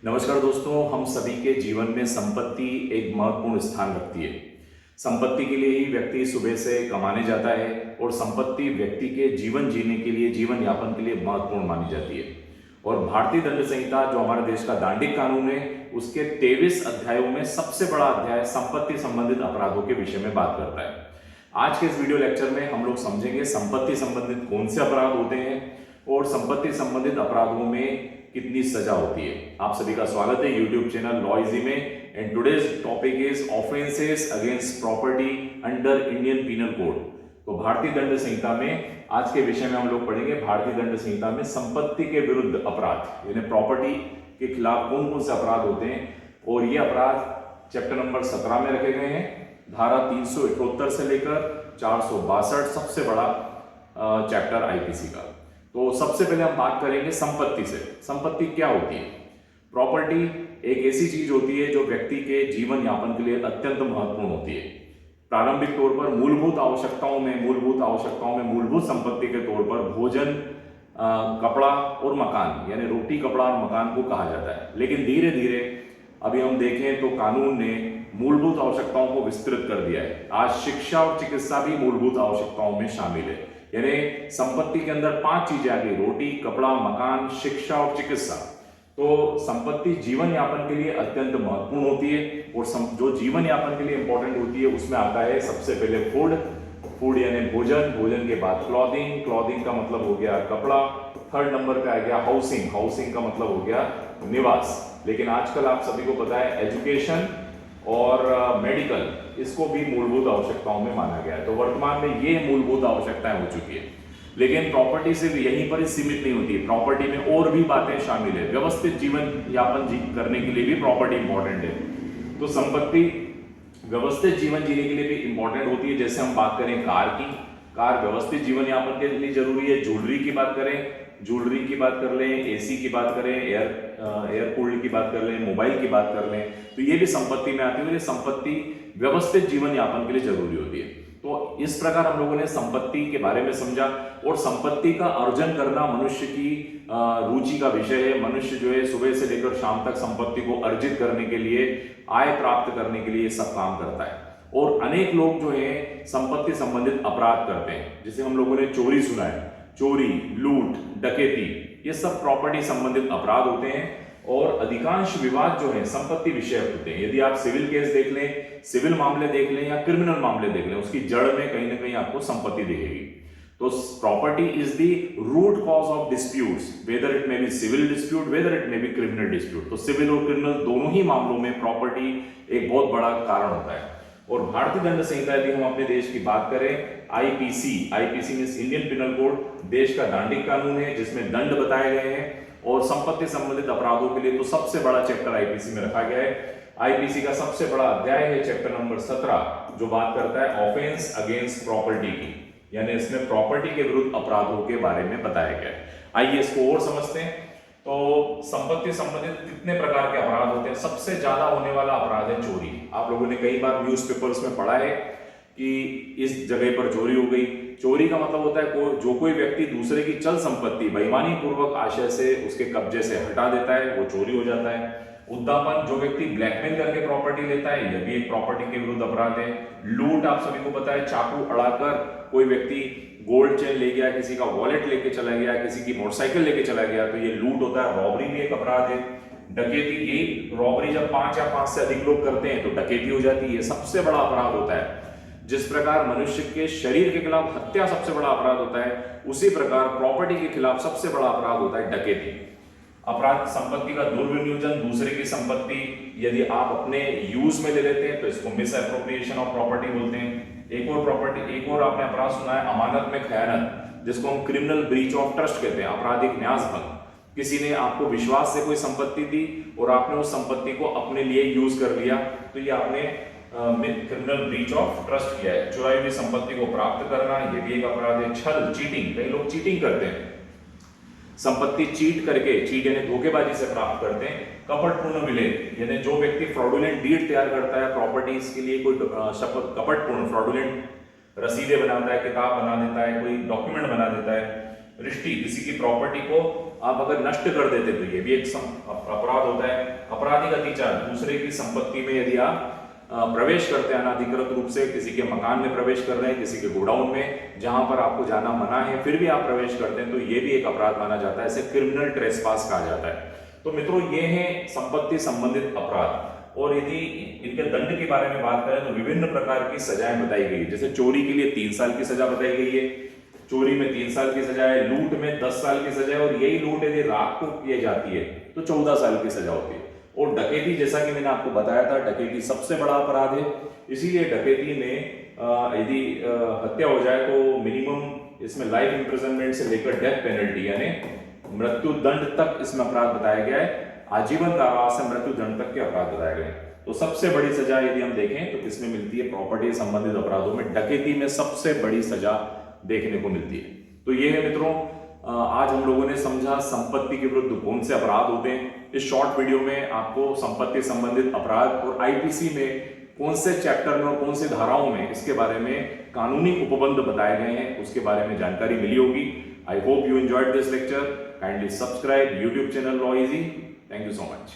नमस्कार दोस्तों, हम सभी के जीवन में संपत्ति एक महत्वपूर्ण स्थान रखती है। संपत्ति के लिए ही व्यक्ति सुबह से कमाने जाता है और संपत्ति व्यक्ति के जीवन जीने के लिए, जीवन यापन के लिए महत्वपूर्ण मानी जाती है। और भारतीय दंड संहिता जो हमारे देश का दांडिक कानून है, उसके 23 अध्यायों में सबसे बड़ा अध्याय संपत्ति संबंधित अपराधों के विषय में बात करता है। आज के इस वीडियो लेक्चर में हम लोग समझेंगे संपत्ति संबंधित कौन से अपराध होते हैं और संपत्ति संबंधित अपराधों में कितनी सजा होती है। आप सभी का स्वागत है यूट्यूब चैनल लॉ इजी में। And today's topic is offences against property under Indian Penal Code. तो भारतीय दंड संहिता में आज के विषय में हम लोग पढ़ेंगे भारतीय दंड संहिता में संपत्ति के विरुद्ध अपराध, यानी प्रॉपर्टी के खिलाफ कौन कौन से अपराध होते हैं। और ये अपराध चैप्टर नंबर 17 में रखे गए हैं। धारा 378 से लेकर 462 सबसे बड़ा चैप्टर आईपीसी का। तो सबसे पहले हम बात करेंगे संपत्ति से। संपत्ति क्या होती है? प्रॉपर्टी एक ऐसी चीज होती है जो व्यक्ति के जीवन यापन के लिए अत्यंत महत्वपूर्ण होती है। प्रारंभिक तौर पर मूलभूत आवश्यकताओं में मूलभूत संपत्ति के तौर पर भोजन, कपड़ा और मकान, यानी रोटी, कपड़ा और मकान को कहा जाता है। लेकिन धीरे धीरे अभी हम देखें तो कानून ने मूलभूत आवश्यकताओं को विस्तृत कर दिया है। आज शिक्षा और चिकित्सा भी मूलभूत आवश्यकताओं में शामिल है। यानी संपत्ति के अंदर 5 चीजें आ गई: रोटी, कपड़ा, मकान, शिक्षा और चिकित्सा। तो संपत्ति जीवन यापन के लिए अत्यंत महत्वपूर्ण होती है और जो जीवन यापन के लिए इंपॉर्टेंट होती है उसमें आता है सबसे पहले फूड यानी भोजन के बाद क्लॉथिंग का मतलब हो गया कपड़ा। थर्ड नंबर पे आ गया हाउसिंग का मतलब हो गया निवास। लेकिन आजकल आप सभी को पता है एजुकेशन और मेडिकल, इसको भी मूलभूत आवश्यकताओं में माना गया है। तो वर्तमान में ये मूलभूत आवश्यकताएं हो चुकी है। लेकिन प्रॉपर्टी सिर्फ यहीं पर ही सीमित नहीं होती है। प्रॉपर्टी में और भी बातें शामिल है। व्यवस्थित जीवन यापन करने के लिए भी प्रॉपर्टी इंपॉर्टेंट है। तो संपत्ति व्यवस्थित जीवन जीने के लिए भी इंपॉर्टेंट होती है। जैसे हम बात करें कार व्यवस्थित जीवन यापन के लिए जरूरी है। ज्वेलरी की बात कर लें, एसी की बात करें, एयर कूल्ड की बात कर लें, मोबाइल की बात कर लें, तो ये भी संपत्ति में आती है। ये संपत्ति व्यवस्थित जीवन यापन के लिए जरूरी होती है। तो इस प्रकार हम लोगों ने संपत्ति के बारे में समझा। और संपत्ति का अर्जन करना मनुष्य की रुचि का विषय है। मनुष्य जो है सुबह से लेकर शाम तक संपत्ति को अर्जित करने के लिए, आय प्राप्त करने के लिए सब काम करता है। और अनेक लोग जो है संपत्ति संबंधित अपराध करते हैं। जैसे हम लोगों ने चोरी सुना है, चोरी, लूट, डकैती, ये सब प्रॉपर्टी संबंधित अपराध होते हैं। और अधिकांश विवाद जो है संपत्ति विषय होते हैं। यदि आप सिविल केस देख लें, सिविल मामले देख लें या क्रिमिनल मामले देख लें, उसकी जड़ में कहीं ना कहीं आपको संपत्ति दिखेगी। तो property is the root cause of disputes, whether it may be civil dispute, whether it may be criminal dispute. तो सिविल और क्रिमिनल दोनों ही मामलों में प्रॉपर्टी एक बहुत बड़ा कारण होता है। और भारतीय दंड संहिता यदि हम अपने देश की बात करें, IPC means Indian penal code, देश का दांडिक कानून है जिसमें दंड बताए गए हैं। और संपत्ति संबंधित अपराधों के लिए तो सबसे बड़ा चैप्टर आईपीसी में रखा गया है। आईपीसी का सबसे बड़ा अध्याय है चैप्टर नंबर 17, जो बात करता है ऑफेंस अगेंस्ट प्रॉपर्टी की, यानी इसमें प्रॉपर्टी के विरुद्ध अपराधों के बारे में बताया गया है। आइए इसको और समझते हैं। तो संपत्ति संबंधित कितने प्रकार के अपराध होते हैं? सबसे ज्यादा होने वाला अपराध है चोरी। आप लोगों ने कई बार न्यूज़पेपर्स में पढ़ा है कि इस जगह पर चोरी हो गई। चोरी का मतलब होता है जो कोई व्यक्ति दूसरे की चल संपत्ति बेईमानी पूर्वक आशय से उसके कब्जे से हटा देता है, वो चोरी हो जाता है। उद्दामन, जो व्यक्ति ब्लैकमेल करके प्रॉपर्टी लेता है, यह भी एक प्रॉपर्टी के विरुद्ध अपराध है। लूट, आप सभी को पता है, चाकू अड़ाकर कोई व्यक्ति गोल्ड चेन ले गया, किसी का वॉलेट लेके चला गया, किसी की मोटरसाइकिल लेके चला गया, तो ये लूट होता है। रॉबरी भी एक अपराध है। डकैती, यही रॉबरी जब 5 या 5 से अधिक लोग करते हैं तो डकैती हो जाती है। ये सबसे बड़ा अपराध होता है। जिस प्रकार मनुष्य के शरीर के खिलाफ हत्या सबसे बड़ा अपराध होता है, उसी प्रकार प्रॉपर्टी के खिलाफ सबसे बड़ा अपराध होता है डकैती। अपराध संपत्ति का दुर्विनियोजन, दूसरे की संपत्ति यदि आप अपने यूज में ले लेते हैं तो इसको मिस एप्रोप्रिएशन ऑफ प्रॉपर्टी बोलते हैं। एक और आपने अपराध सुना है अमानत में खयानत, जिसको हम क्रिमिनल ब्रीच ऑफ ट्रस्ट कहते हैं, आपराधिक न्यास भंग। किसी ने आपको विश्वास से कोई संपत्ति दी और आपने उस संपत्ति को अपने लिए यूज कर लिया, तो ये आपने क्रिमिनल ब्रीच ऑफ ट्रस्ट किया है। चुराई हुई संपत्ति को प्राप्त करना, ये भी एक अपराध है। छल, चीटिंग, कई लोग चीटिंग करते हैं, संपत्ति चीट यानी धोखेबाजी से प्राप्त करते हैं। कपटपूर्ण विलय, यानी जो व्यक्ति फ्रॉडुलेंट डीड तैयार करता है प्रॉपर्टीज के लिए, कोई कपटपूर्ण फ्रॉडुलेंट रसीदें बनाता है, किताब बना देता है, कोई डॉक्यूमेंट बना देता है। रिष्टी, किसी की प्रॉपर्टी को आप अगर नष्ट कर देते तो ये भी एक अपराध होता है। आपराधिक अतिचार, दूसरे की संपत्ति में यदि आप प्रवेश करते हैं अनाधिकृत रूप से, किसी के मकान में प्रवेश कर रहे हैं, किसी के गोडाउन में जहां पर आपको जाना मना है, फिर भी आप प्रवेश करते हैं, तो ये भी एक अपराध माना जाता है। इसे क्रिमिनल ट्रेसपास कहा जाता है। तो मित्रों, ये हैं संपत्ति संबंधित अपराध। और यदि इनके दंड के बारे में बात करें तो विभिन्न प्रकार की सजाएं बताई गई है। जैसे चोरी के लिए 3 साल की सजा बताई गई है, चोरी में 3 साल की सजा है, लूट में 10 साल की सजा है, और यही लूट यदि रात को की जाती है तो 14 साल की सजा होती है। और डकैती, जैसा कि मैंने आपको बताया था, डकैती सबसे बड़ा अपराध है। इसीलिए डकैती में यदि हत्या हो जाए तो मिनिमम इसमें लाइफ इंप्रिजनमेंट से लेकर डेथ पेनल्टी यानी मृत्यु दंड तक इसमें अपराध बताया गया है। आजीवन कारावास से मृत्यु दंड तक के अपराध बताए गए। तो सबसे बड़ी सजा यदि हम देखें तो किसमें मिलती है? प्रॉपर्टी संबंधित अपराधों में डकैती में सबसे बड़ी सजा देखने को मिलती है। तो ये है मित्रों, आज हम लोगों ने समझा संपत्ति के विरुद्ध कौन से अपराध होते हैं। इस शॉर्ट वीडियो में आपको संपत्ति संबंधित अपराध और आईपीसी में कौन से चैप्टर में और कौन से धाराओं में इसके बारे में कानूनी उपबंध बताए गए हैं, उसके बारे में जानकारी मिली होगी। I hope you enjoyed this lecture. Kindly subscribe YouTube channel Law easy. Thank you so much.